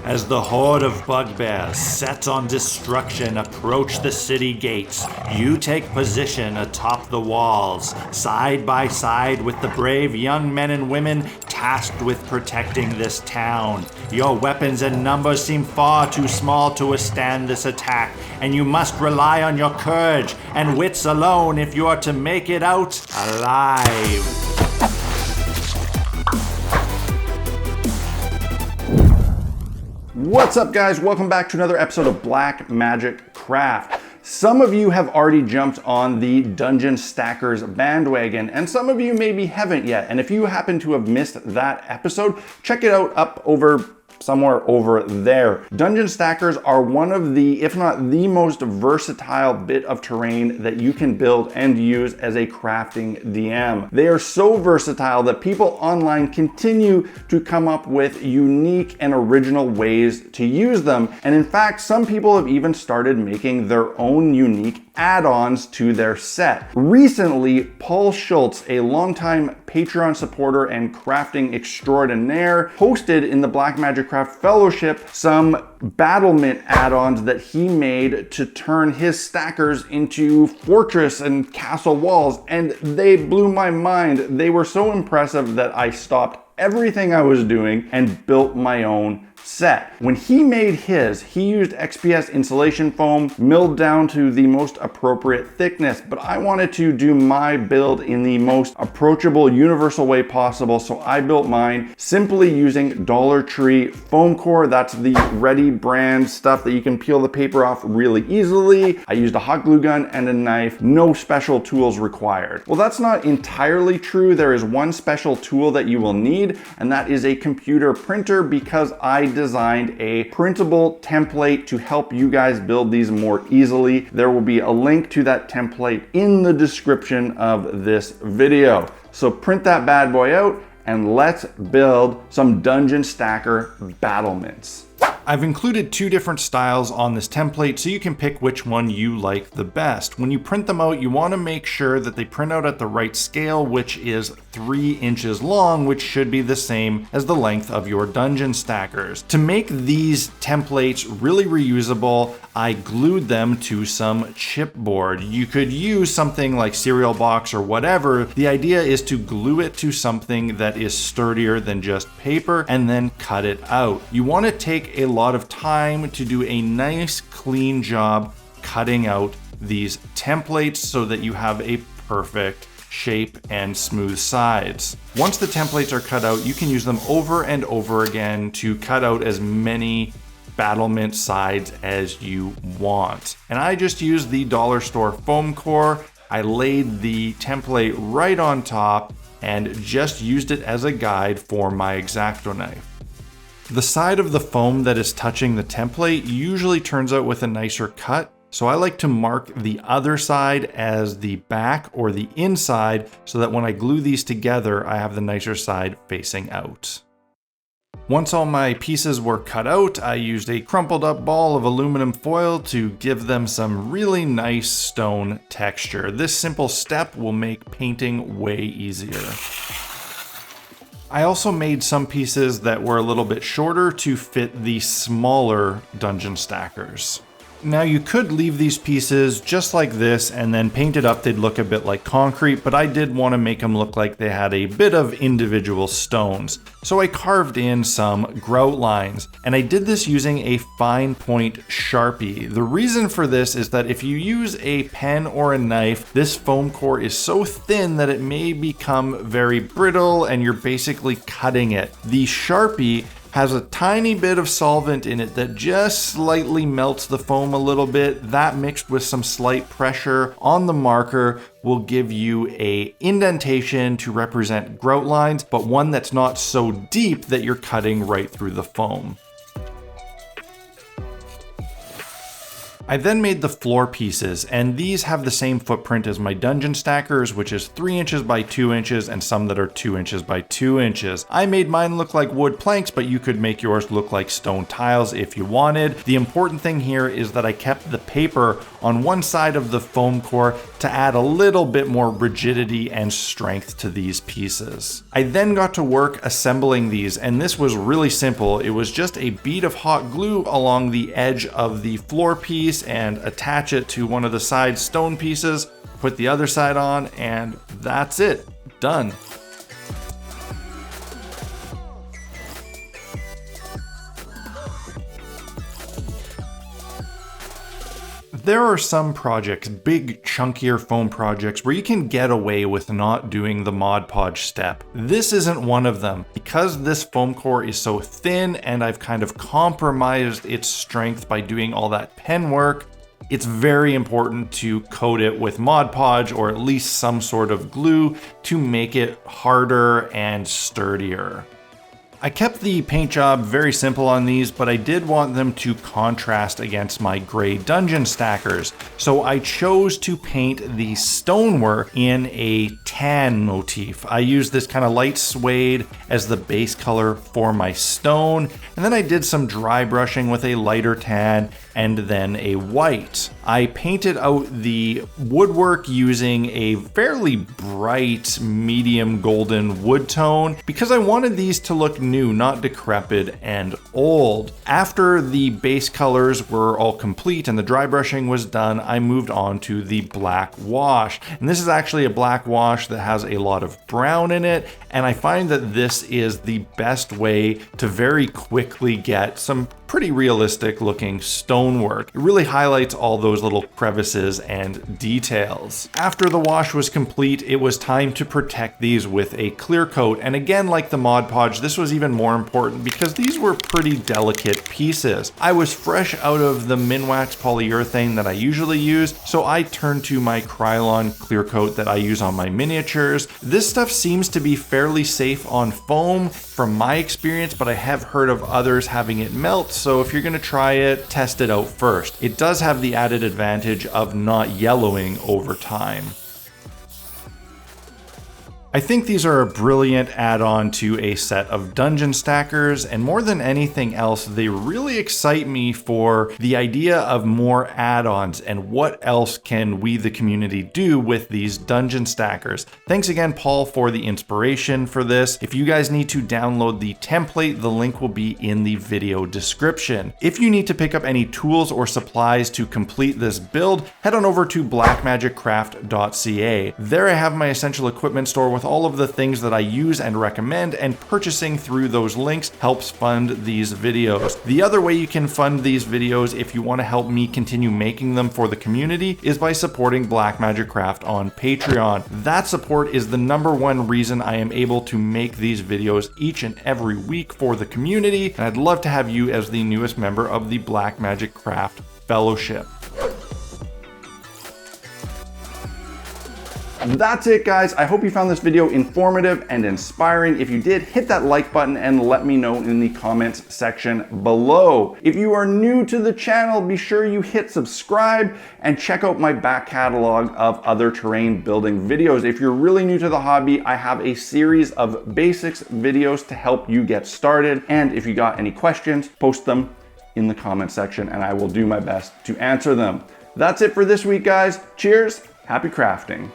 As the horde of bugbears set on destruction approach the city gates, you take position atop the walls, side by side with the brave young men and women tasked with protecting this town. Your weapons and numbers seem far too small to withstand this attack, and you must rely on your courage and wits alone if you are to make it out alive. What's up, guys? Welcome back to another episode of Blackmagic Craft. Some of you have already jumped on the Dungeon Stackers bandwagon, and some of you maybe haven't yet. And if you happen to have missed that episode, check it out up over somewhere over there. Dungeon Stackers are one of the, if not the most versatile bit of terrain that you can build and use as a crafting DM. They are so versatile that people online continue to come up with unique and original ways to use them. And in fact, some people have even started making their own unique add-ons to their set. Recently, Paul Schultz, a longtime Patreon supporter and crafting extraordinaire, posted in the Blackmagic Craft Fellowship some battlement add-ons that he made to turn his stackers into fortress and castle walls, and they blew my mind. They were so impressive that I stopped everything I was doing and built my own set. When he made his, he used XPS insulation foam milled down to the most appropriate thickness, but I wanted to do my build in the most approachable, universal way possible, so I built mine simply using Dollar Tree foam core. That's the ready brand stuff that you can peel the paper off really easily. I used a hot glue gun and a knife, no special tools required. Well, that's not entirely true. There is one special tool that you will need, and that is a computer printer, because I designed a printable template to help you guys build these more easily. There will be a link to that template in the description of this video. So print that bad boy out and let's build some dungeon stacker battlements. I've included two different styles on this template so you can pick which one you like the best. When you print them out, you want to make sure that they print out at the right scale, which is 3 inches long, which should be the same as the length of your dungeon stackers. To make these templates really reusable, I glued them to some chipboard. You could use something like cereal box or whatever. The idea is to glue it to something that is sturdier than just paper and then cut it out. You want to take a lot of time to do a nice clean job cutting out these templates so that you have a perfect shape and smooth sides. Once the templates are cut out, you can use them over and over again to cut out as many battlement sides as you want. And I just used the dollar store foam core. I laid the template right on top and just used it as a guide for my X-ACTO knife. The side of the foam that is touching the template usually turns out with a nicer cut, so I like to mark the other side as the back or the inside so that when I glue these together, I have the nicer side facing out. Once all my pieces were cut out, I used a crumpled up ball of aluminum foil to give them some really nice stone texture. This simple step will make painting way easier. I also made some pieces that were a little bit shorter to fit the smaller dungeon stackers. Now you could leave these pieces just like this and then paint it up, they'd look a bit like concrete, but I did want to make them look like they had a bit of individual stones. So I carved in some grout lines, and I did this using a fine point Sharpie. The reason for this is that if you use a pen or a knife, this foam core is so thin that it may become very brittle and you're basically cutting it. The Sharpie has a tiny bit of solvent in it that just slightly melts the foam a little bit. That mixed with some slight pressure on the marker will give you a indentation to represent grout lines, but one that's not so deep that you're cutting right through the foam. I then made the floor pieces, and these have the same footprint as my dungeon stackers, which is 3 inches by 2 inches and some that are 2 inches by 2 inches. I made mine look like wood planks, but you could make yours look like stone tiles if you wanted. The important thing here is that I kept the paper on one side of the foam core to add a little bit more rigidity and strength to these pieces. I then got to work assembling these, and this was really simple. It was just a bead of hot glue along the edge of the floor piece and attach it to one of the side stone pieces, put the other side on, and that's it. Done. There are some projects, big chunkier foam projects, where you can get away with not doing the Mod Podge step. This isn't one of them. Because this foam core is so thin and I've kind of compromised its strength by doing all that pen work, it's very important to coat it with Mod Podge or at least some sort of glue to make it harder and sturdier. I kept the paint job very simple on these, but I did want them to contrast against my gray dungeon stackers. So I chose to paint the stonework in a tan motif. I used this kind of light suede as the base color for my stone, and then I did some dry brushing with a lighter tan and then a white. I painted out the woodwork using a fairly bright medium golden wood tone because I wanted these to look new, not decrepit and old. After the base colors were all complete and the dry brushing was done, I moved on to the black wash. And this is actually a black wash that has a lot of brown in it, and I find that this is the best way to very quickly get some pretty realistic looking stonework. It really highlights all those little crevices and details. After the wash was complete, it was time to protect these with a clear coat. And again, like the Mod Podge, this was even more important because these were pretty delicate pieces. I was fresh out of the MINWAX polyurethane that I usually use, so I turned to my Krylon clear coat that I use on my miniatures. This stuff seems to be fairly safe on foam from my experience, but I have heard of others having it melt, so if you're gonna try it, test it out first. It does have the added advantage of not yellowing over time. I think these are a brilliant add-on to a set of dungeon stackers, and more than anything else, they really excite me for the idea of more add-ons and what else can we, the community, do with these dungeon stackers. Thanks again, Paul, for the inspiration for this. If you guys need to download the template, the link will be in the video description. If you need to pick up any tools or supplies to complete this build, head on over to blackmagicraft.ca. There I have my essential equipment store with all of the things that I use and recommend, and purchasing through those links helps fund these videos. The other way you can fund these videos, if you want to help me continue making them for the community, is by supporting Blackmagic Craft on Patreon. That support is the #1 reason I am able to make these videos each and every week for the community, and I'd love to have you as the newest member of the Blackmagic Craft Fellowship. That's it, guys. I hope you found this video informative and inspiring. If you did, hit that like button and let me know in the comments section below. If you are new to the channel, be sure you hit subscribe and check out my back catalog of other terrain building videos. If you're really new to the hobby, I have a series of basics videos to help you get started. And if you got any questions, post them in the comment section and I will do my best to answer them. That's it for this week, guys. Cheers. Happy crafting.